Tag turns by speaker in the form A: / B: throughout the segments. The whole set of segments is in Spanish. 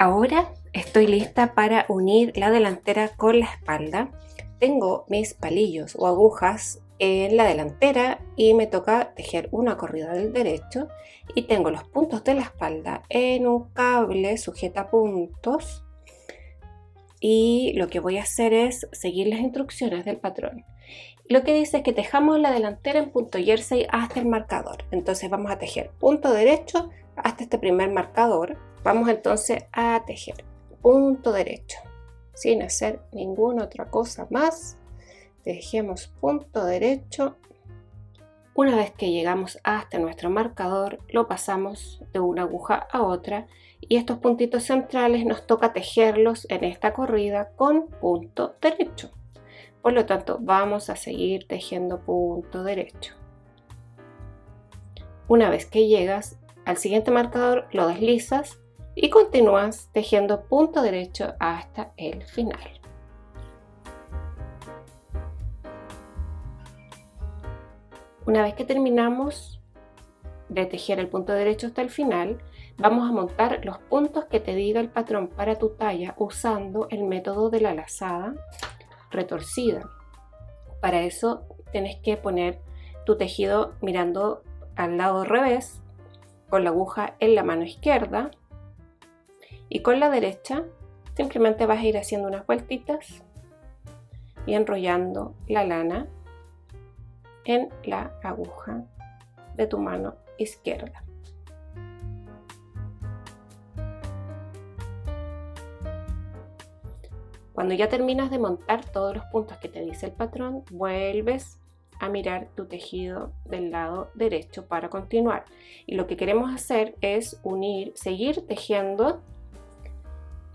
A: Ahora estoy lista para unir la delantera con la espalda. Tengo mis palillos o agujas en la delantera y me toca tejer una corrida del derecho, y tengo los puntos de la espalda en un cable sujetapuntos, y lo que voy a hacer es seguir las instrucciones del patrón. Lo que dice es que tejamos la delantera en punto jersey hasta el marcador. Entonces vamos a tejer punto derecho hasta este primer marcador. Vamos entonces a tejer punto derecho sin hacer ninguna otra cosa más. Tejemos punto derecho. Una vez que llegamos hasta nuestro marcador, lo pasamos de una aguja a otra, y estos puntitos centrales nos toca tejerlos en esta corrida con punto derecho. Por lo tanto, vamos a seguir tejiendo punto derecho. Una vez que llegas al siguiente marcador, lo deslizas y continúas tejiendo punto derecho hasta el final. Una vez que terminamos de tejer el punto derecho hasta el final, vamos a montar los puntos que te diga el patrón para tu talla usando el método de la lazada retorcida. Para eso tienes que poner tu tejido mirando al lado revés, con la aguja en la mano izquierda, y con la derecha simplemente vas a ir haciendo unas vueltitas y enrollando la lana en la aguja de tu mano izquierda. Cuando ya terminas de montar todos los puntos que te dice el patrón, vuelves a mirar tu tejido del lado derecho para continuar. Y lo que queremos hacer es seguir tejiendo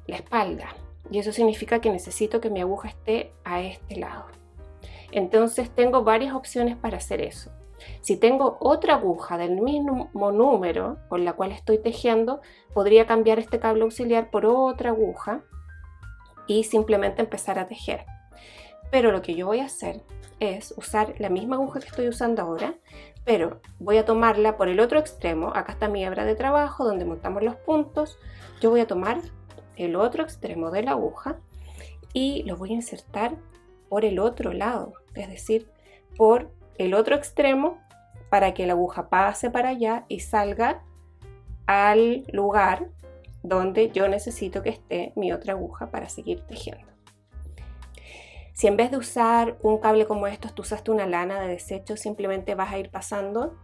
A: la espalda. Y eso significa que necesito que mi aguja esté a este lado. Entonces tengo varias opciones para hacer eso. Si tengo otra aguja del mismo número con la cual estoy tejiendo, podría cambiar este cable auxiliar por otra aguja y simplemente empezar a tejer. Pero lo que yo voy a hacer es usar la misma aguja que estoy usando ahora, pero voy a tomarla por el otro extremo. Acá está mi hebra de trabajo donde montamos los puntos. Yo voy a tomar el otro extremo de la aguja y lo voy a insertar por el otro lado, es decir, por el otro extremo, para que la aguja pase para allá y salga al lugar donde yo necesito que esté mi otra aguja para seguir tejiendo. Si en vez de usar un cable como estos, tú usaste una lana de desecho, simplemente vas a ir pasando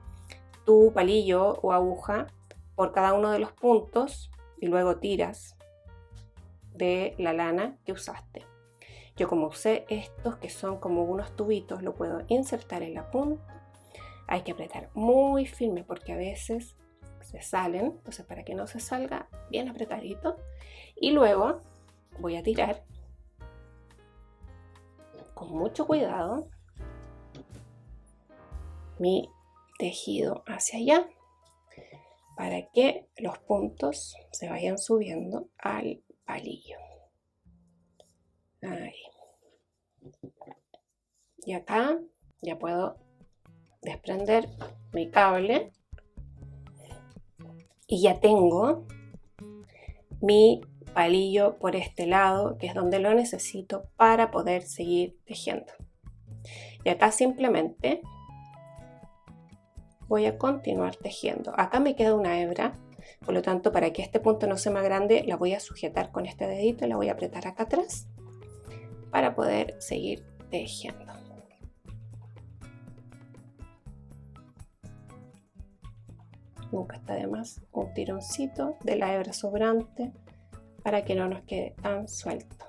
A: tu palillo o aguja por cada uno de los puntos y luego tiras de la lana que usaste. Yo, como usé estos que son como unos tubitos, lo puedo insertar en la punta. Hay que apretar muy firme porque a veces se salen, entonces para que no se salga, bien apretadito. Y luego voy a tirar con mucho cuidado mi tejido hacia allá para que los puntos se vayan subiendo al palillo. Ahí. Y acá ya puedo desprender mi cable y ya tengo mi palillo por este lado, que es donde lo necesito para poder seguir tejiendo. Y acá simplemente voy a continuar tejiendo. Acá me queda una hebra, por lo tanto, para que este punto no sea más grande, la voy a sujetar con este dedito y la voy a apretar acá atrás para poder seguir tejiendo. Nunca está de más un tironcito de la hebra sobrante para que no nos quede tan suelto.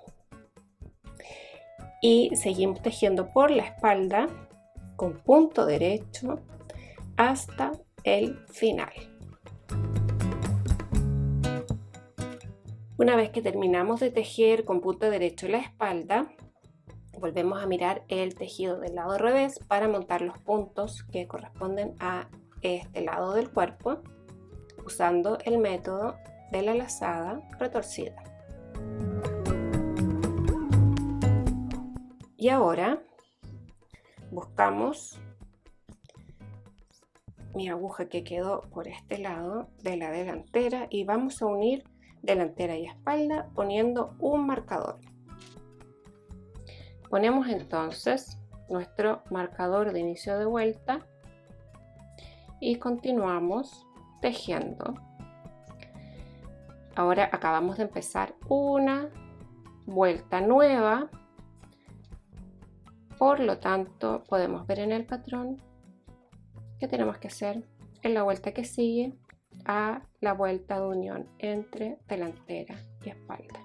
A: Y seguimos tejiendo por la espalda con punto derecho hasta el final. Una vez que terminamos de tejer con punto derecho la espalda, volvemos a mirar el tejido del lado revés para montar los puntos que corresponden a este lado del cuerpo, usando el método de la lazada retorcida. Y ahora buscamos mi aguja que quedó por este lado de la delantera y vamos a unir delantera y espalda poniendo un marcador. Ponemos entonces nuestro marcador de inicio de vuelta y continuamos tejiendo. Ahora acabamos de empezar una vuelta nueva, por lo tanto podemos ver en el patrón que tenemos que hacer en la vuelta que sigue a la vuelta de unión entre delantera y espalda.